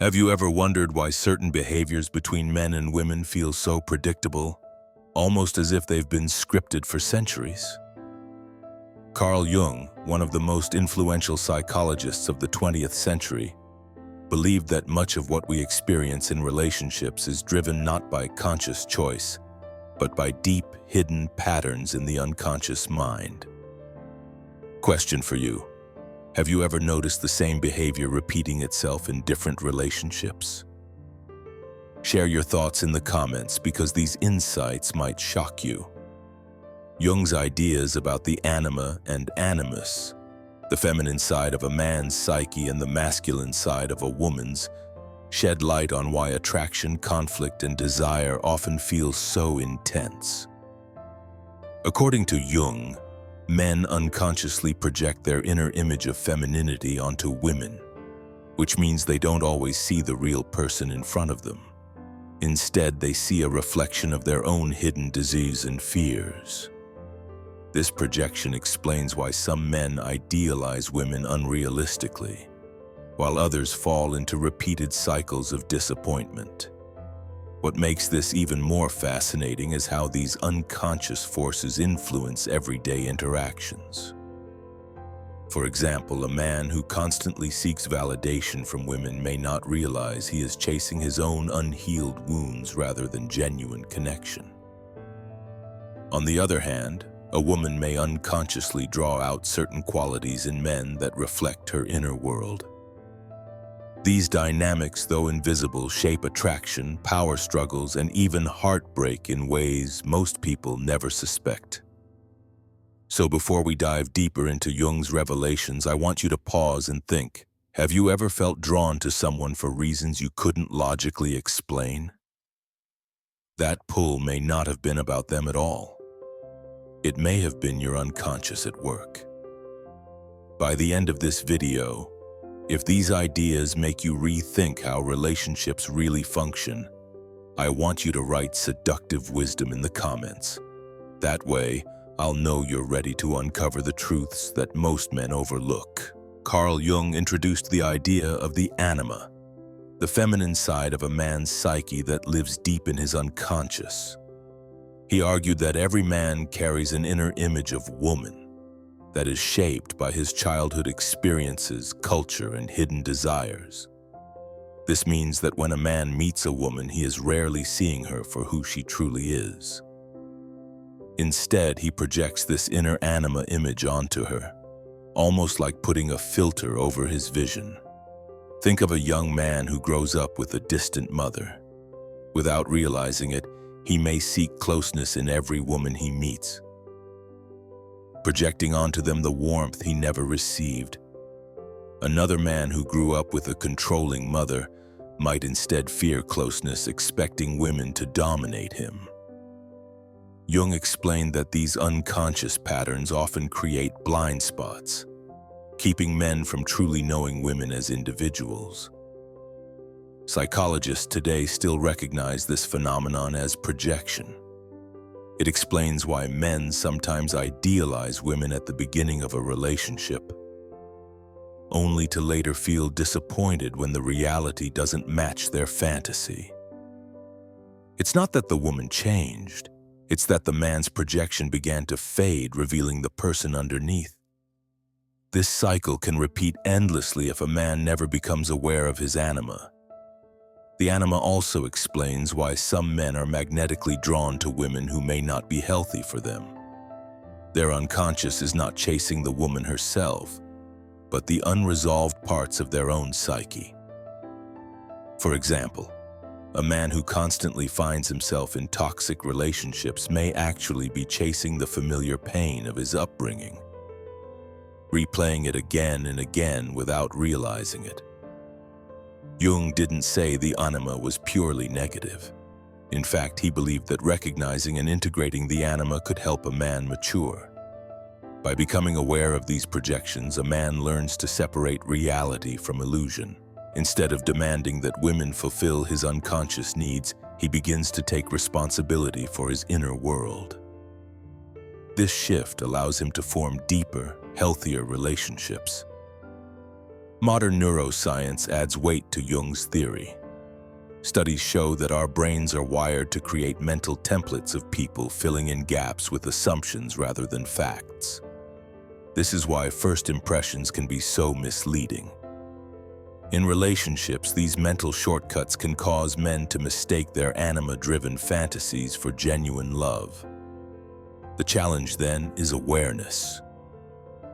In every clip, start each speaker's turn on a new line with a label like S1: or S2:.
S1: Have you ever wondered why certain behaviors between men and women feel so predictable, almost as if they've been scripted for centuries? Carl Jung, one of the most influential psychologists of the 20th century, believed that much of what we experience in relationships is driven not by conscious choice, but by deep, hidden patterns in the unconscious mind. Question for you. Have you ever noticed the same behavior repeating itself in different relationships? Share your thoughts in the comments because these insights might shock you. Jung's ideas about the anima and animus, the feminine side of a man's psyche and the masculine side of a woman's, shed light on why attraction, conflict, and desire often feel so intense. According to Jung, men unconsciously project their inner image of femininity onto women, which means they don't always see the real person in front of them. Instead, they see a reflection of their own hidden disease and fears. This projection explains why some men idealize women unrealistically, while others fall into repeated cycles of disappointment. What makes this even more fascinating is how these unconscious forces influence everyday interactions. For example, a man who constantly seeks validation from women may not realize he is chasing his own unhealed wounds rather than genuine connection. On the other hand, a woman may unconsciously draw out certain qualities in men that reflect her inner world. These dynamics, though invisible, shape attraction, power struggles, and even heartbreak in ways most people never suspect. So before we dive deeper into Jung's revelations, I want you to pause and think. Have you ever felt drawn to someone for reasons you couldn't logically explain? That pull may not have been about them at all. It may have been your unconscious at work. By the end of this video, if these ideas make you rethink how relationships really function, I want you to write seductive wisdom in the comments. That way, I'll know you're ready to uncover the truths that most men overlook. Carl Jung introduced the idea of the anima, the feminine side of a man's psyche that lives deep in his unconscious. He argued that every man carries an inner image of woman that is shaped by his childhood experiences, culture, and hidden desires. This means that when a man meets a woman, he is rarely seeing her for who she truly is. Instead, he projects this inner anima image onto her, almost like putting a filter over his vision. Think of a young man who grows up with a distant mother. Without realizing it, he may seek closeness in every woman he meets, projecting onto them the warmth he never received. Another man who grew up with a controlling mother might instead fear closeness, expecting women to dominate him. Jung explained that these unconscious patterns often create blind spots, keeping men from truly knowing women as individuals. Psychologists today still recognize this phenomenon as projection. It explains why men sometimes idealize women at the beginning of a relationship, only to later feel disappointed when the reality doesn't match their fantasy. It's not that the woman changed, it's that the man's projection began to fade, revealing the person underneath. This cycle can repeat endlessly if a man never becomes aware of his anima. The anima also explains why some men are magnetically drawn to women who may not be healthy for them. Their unconscious is not chasing the woman herself, but the unresolved parts of their own psyche. For example, a man who constantly finds himself in toxic relationships may actually be chasing the familiar pain of his upbringing, replaying it again and again without realizing it. Jung didn't say the anima was purely negative. In fact, he believed that recognizing and integrating the anima could help a man mature. By becoming aware of these projections, a man learns to separate reality from illusion. Instead of demanding that women fulfill his unconscious needs, he begins to take responsibility for his inner world. This shift allows him to form deeper, healthier relationships. Modern neuroscience adds weight to Jung's theory. Studies show that our brains are wired to create mental templates of people, filling in gaps with assumptions rather than facts. This is why first impressions can be so misleading. In relationships, these mental shortcuts can cause men to mistake their anima-driven fantasies for genuine love. The challenge then is awareness.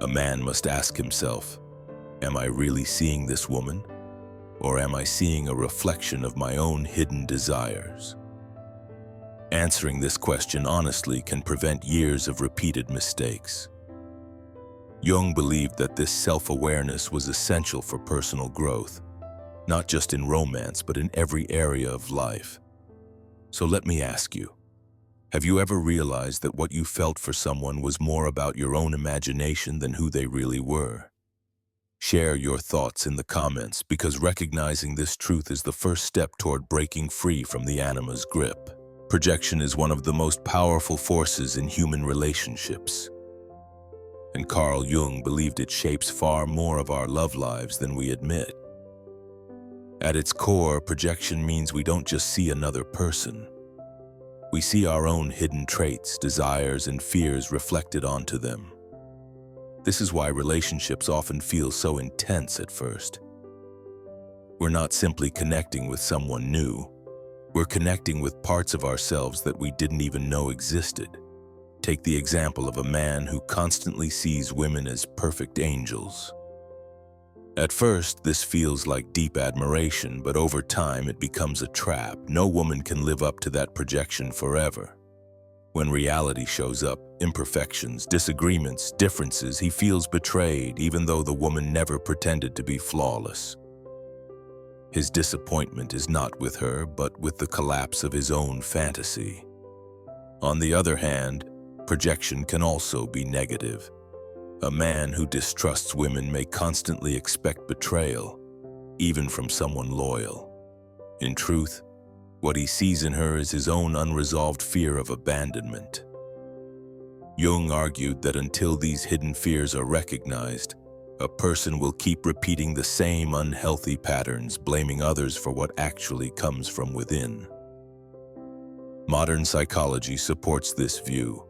S1: A man must ask himself, am I really seeing this woman? Or am I seeing a reflection of my own hidden desires? Answering this question honestly can prevent years of repeated mistakes. Jung believed that this self-awareness was essential for personal growth, not just in romance, but in every area of life. So let me ask you, have you ever realized that what you felt for someone was more about your own imagination than who they really were? Share your thoughts in the comments, because recognizing this truth is the first step toward breaking free from the anima's grip. Projection is one of the most powerful forces in human relationships, and Carl Jung believed it shapes far more of our love lives than we admit. At its core, projection means we don't just see another person. We see our own hidden traits, desires, and fears reflected onto them. This is why relationships often feel so intense at first. We're not simply connecting with someone new. We're connecting with parts of ourselves that we didn't even know existed. Take the example of a man who constantly sees women as perfect angels. At first, this feels like deep admiration, but over time it becomes a trap. No woman can live up to that projection forever. When reality shows up, imperfections, disagreements, differences, he feels betrayed, even though the woman never pretended to be flawless. His disappointment is not with her, but with the collapse of his own fantasy. On the other hand, projection can also be negative. A man who distrusts women may constantly expect betrayal, even from someone loyal. In truth, what he sees in her is his own unresolved fear of abandonment. Jung argued that until these hidden fears are recognized, a person will keep repeating the same unhealthy patterns, blaming others for what actually comes from within. Modern psychology supports this view.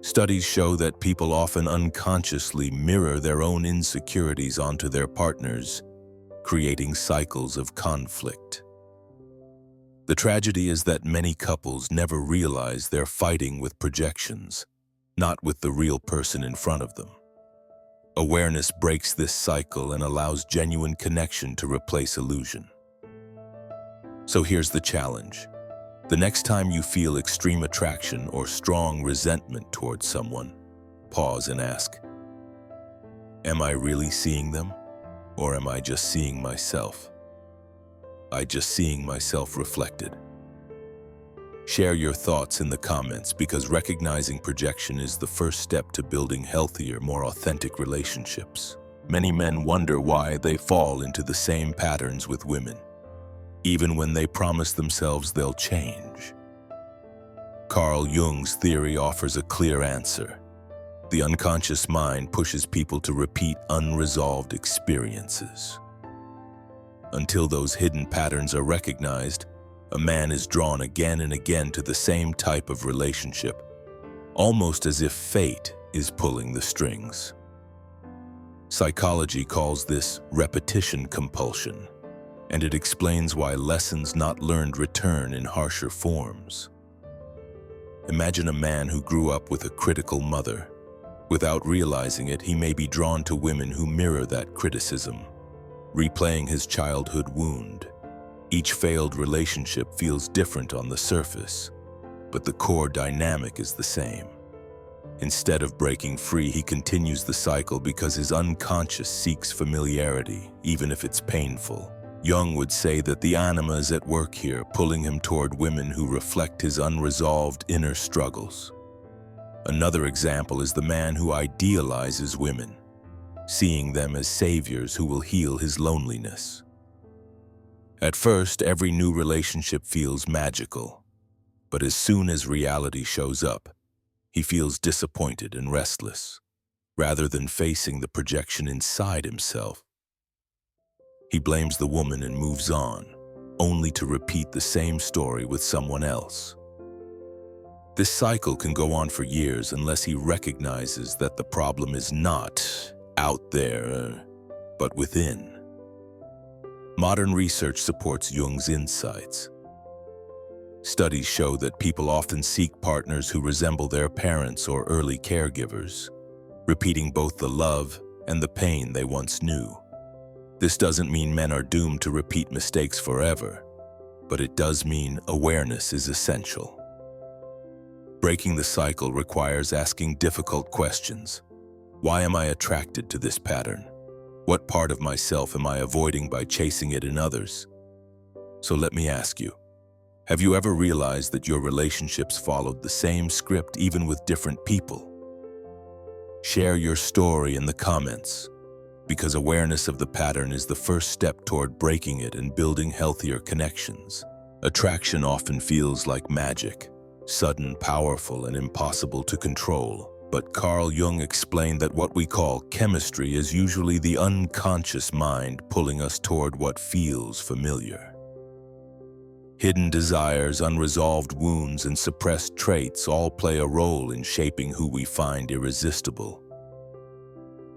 S1: Studies show that people often unconsciously mirror their own insecurities onto their partners, creating cycles of conflict. The tragedy is that many couples never realize they're fighting with projections, not with the real person in front of them. Awareness breaks this cycle and allows genuine connection to replace illusion. So here's the challenge. The next time you feel extreme attraction or strong resentment towards someone, pause and ask, am I really seeing them, or am I just seeing myself? Just seeing myself reflected. Share your thoughts in the comments, because recognizing projection is the first step to building healthier, more authentic relationships. Many men wonder why they fall into the same patterns with women, even when they promise themselves they'll change. Carl Jung's theory offers a clear answer. The unconscious mind pushes people to repeat unresolved experiences. Until those hidden patterns are recognized, a man is drawn again and again to the same type of relationship, almost as if fate is pulling the strings. Psychology calls this repetition compulsion, and it explains why lessons not learned return in harsher forms. Imagine a man who grew up with a critical mother. Without realizing it, he may be drawn to women who mirror that criticism, replaying his childhood wound. Each failed relationship feels different on the surface, but the core dynamic is the same. Instead of breaking free, he continues the cycle because his unconscious seeks familiarity, even if it's painful. Jung would say that the anima is at work here, pulling him toward women who reflect his unresolved inner struggles. Another example is the man who idealizes women, seeing them as saviors who will heal his loneliness. At first, every new relationship feels magical, but as soon as reality shows up, he feels disappointed and restless. Rather than facing the projection inside himself, He blames the woman and moves on, only to repeat the same story with someone else. This cycle can go on for years unless he recognizes that the problem is not out there, but within. Modern research supports Jung's insights. Studies show that people often seek partners who resemble their parents or early caregivers, repeating both the love and the pain they once knew. This doesn't mean men are doomed to repeat mistakes forever, but it does mean awareness is essential. Breaking the cycle requires asking difficult questions. Why am I attracted to this pattern? What part of myself am I avoiding by chasing it in others? So let me ask you, have you ever realized that your relationships followed the same script even with different people? Share your story in the comments, because awareness of the pattern is the first step toward breaking it and building healthier connections. Attraction often feels like magic, sudden, powerful, and impossible to control. But Carl Jung explained that what we call chemistry is usually the unconscious mind pulling us toward what feels familiar. Hidden desires, unresolved wounds, and suppressed traits all play a role in shaping who we find irresistible.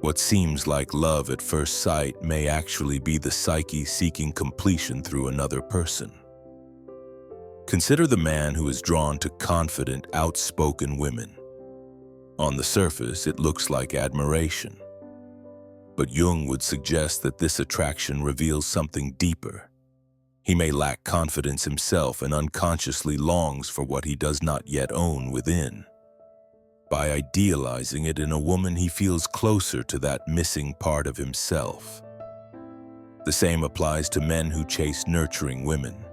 S1: What seems like love at first sight may actually be the psyche seeking completion through another person. Consider the man who is drawn to confident, outspoken women. On the surface, it looks like admiration. But Jung would suggest that this attraction reveals something deeper. He may lack confidence himself and unconsciously longs for what he does not yet own within. By idealizing it in a woman, he feels closer to that missing part of himself. The same applies to men who chase nurturing women.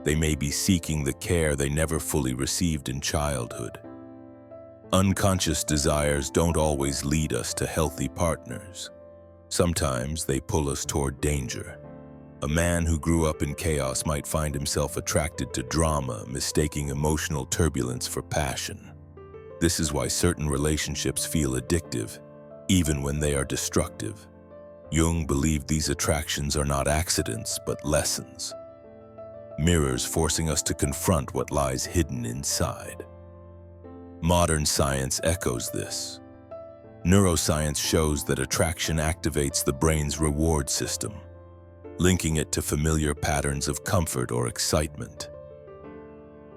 S1: They may be seeking the care they never fully received in childhood. Unconscious desires don't always lead us to healthy partners. Sometimes they pull us toward danger. A man who grew up in chaos might find himself attracted to drama, mistaking emotional turbulence for passion. This is why certain relationships feel addictive, even when they are destructive. Jung believed these attractions are not accidents, but lessons. Mirrors forcing us to confront what lies hidden inside. Modern science echoes this. Neuroscience shows that attraction activates the brain's reward system, linking it to familiar patterns of comfort or excitement.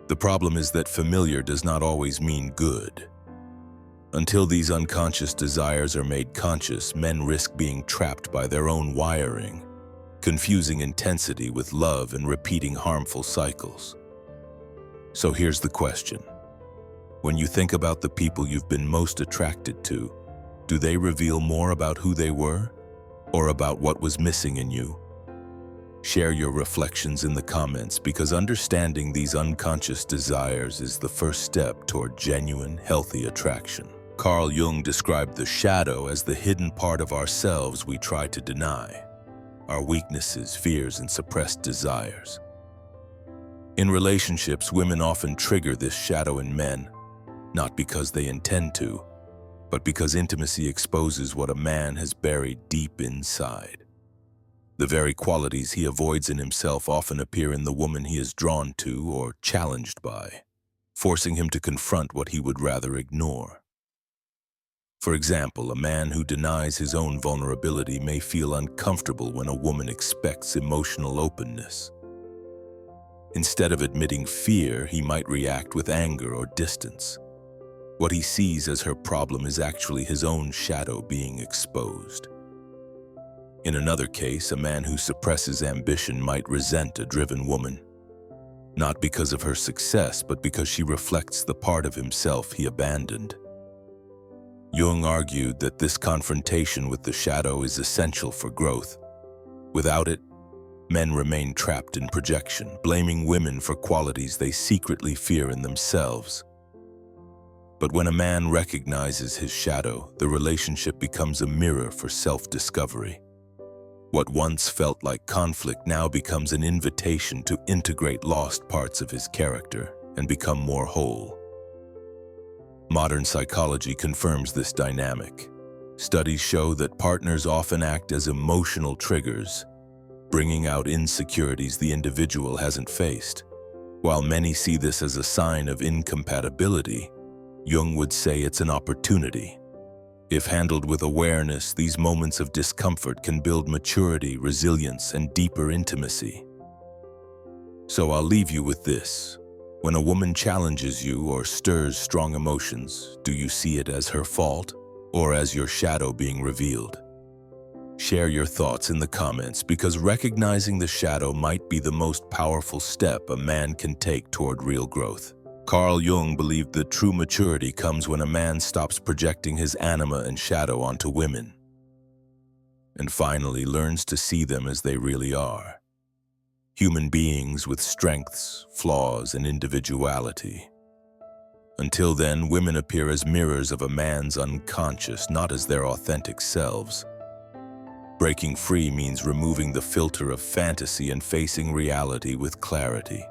S1: The problem is that familiar does not always mean good. Until these unconscious desires are made conscious, men risk being trapped by their own wiring, confusing intensity with love and repeating harmful cycles. So here's the question. When you think about the people you've been most attracted to, do they reveal more about who they were or about what was missing in you? Share your reflections in the comments, because understanding these unconscious desires is the first step toward genuine, healthy attraction. Carl Jung described the shadow as the hidden part of ourselves we try to deny, our weaknesses, fears, and suppressed desires. In relationships, women often trigger this shadow in men, not because they intend to, but because intimacy exposes what a man has buried deep inside. The very qualities he avoids in himself often appear in the woman he is drawn to or challenged by, forcing him to confront what he would rather ignore. For example, a man who denies his own vulnerability may feel uncomfortable when a woman expects emotional openness. Instead of admitting fear, he might react with anger or distance. What he sees as her problem is actually his own shadow being exposed. In another case, a man who suppresses ambition might resent a driven woman, not because of her success, but because she reflects the part of himself he abandoned. Jung argued that this confrontation with the shadow is essential for growth. Without it, men remain trapped in projection, blaming women for qualities they secretly fear in themselves. But when a man recognizes his shadow, the relationship becomes a mirror for self-discovery. What once felt like conflict now becomes an invitation to integrate lost parts of his character and become more whole. Modern psychology confirms this dynamic. Studies show that partners often act as emotional triggers, bringing out insecurities the individual hasn't faced. While many see this as a sign of incompatibility, Jung would say it's an opportunity. If handled with awareness, these moments of discomfort can build maturity, resilience, and deeper intimacy. So I'll leave you with this. When a woman challenges you or stirs strong emotions, do you see it as her fault or as your shadow being revealed? Share your thoughts in the comments, because recognizing the shadow might be the most powerful step a man can take toward real growth. Carl Jung believed that true maturity comes when a man stops projecting his anima and shadow onto women, and finally learns to see them as they really are. Human beings with strengths, flaws, and individuality. Until then, women appear as mirrors of a man's unconscious, not as their authentic selves. Breaking free means removing the filter of fantasy and facing reality with clarity.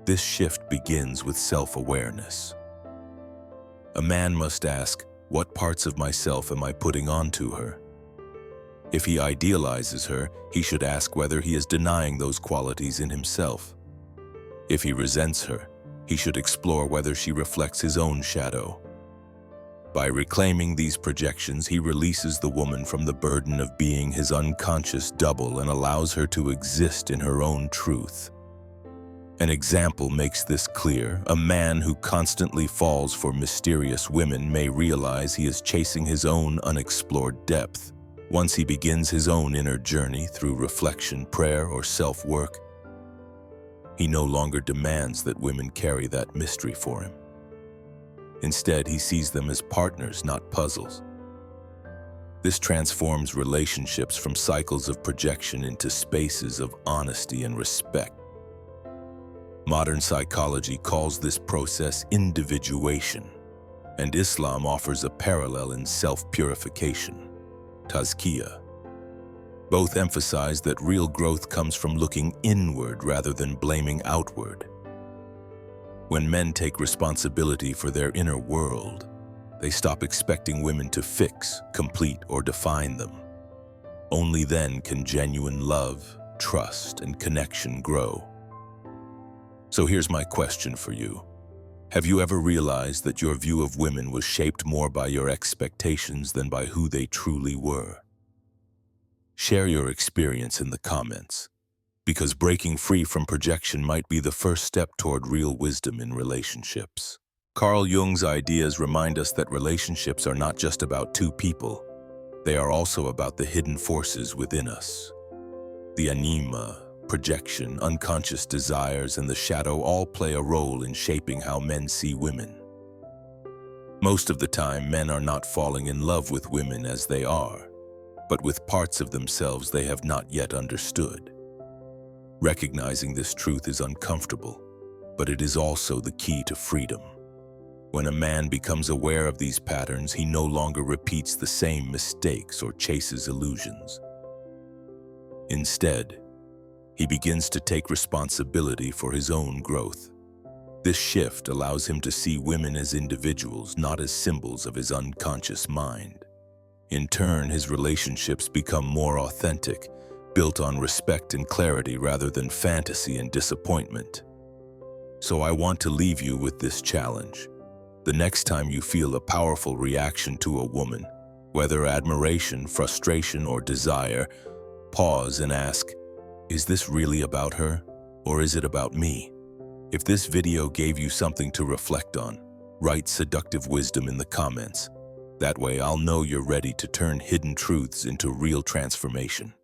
S1: This shift begins with self-awareness. A man must ask, what parts of myself am I putting onto her? If he idealizes her, he should ask whether he is denying those qualities in himself. If he resents her, he should explore whether she reflects his own shadow. By reclaiming these projections, he releases the woman from the burden of being his unconscious double and allows her to exist in her own truth. An example makes this clear. A man who constantly falls for mysterious women may realize he is chasing his own unexplored depth. Once he begins his own inner journey through reflection, prayer, or self-work, he no longer demands that women carry that mystery for him. Instead, he sees them as partners, not puzzles. This transforms relationships from cycles of projection into spaces of honesty and respect. Modern psychology calls this process individuation, and Islam offers a parallel in self-purification, tazkiyah. Both emphasize that real growth comes from looking inward rather than blaming outward. When men take responsibility for their inner world, they stop expecting women to fix, complete, or define them. Only then can genuine love, trust, and connection grow. So here's my question for you. Have you ever realized that your view of women was shaped more by your expectations than by who they truly were? Share your experience in the comments, because breaking free from projection might be the first step toward real wisdom in relationships. Carl Jung's ideas remind us that relationships are not just about two people. They are also about the hidden forces within us. The Anima, projection, unconscious desires, and the shadow all play a role in shaping how men see women. Most of the time, men are not falling in love with women as they are, but with parts of themselves they have not yet understood. Recognizing this truth is uncomfortable, but it is also the key to freedom. When a man becomes aware of these patterns, he no longer repeats the same mistakes or chases illusions. Instead, he begins to take responsibility for his own growth. This shift allows him to see women as individuals, not as symbols of his unconscious mind. In turn, his relationships become more authentic, built on respect and clarity rather than fantasy and disappointment. So I want to leave you with this challenge. The next time you feel a powerful reaction to a woman, whether admiration, frustration, or desire, pause and ask, is this really about her, or is it about me? If this video gave you something to reflect on, write seductive wisdom in the comments. That way I'll know you're ready to turn hidden truths into real transformation.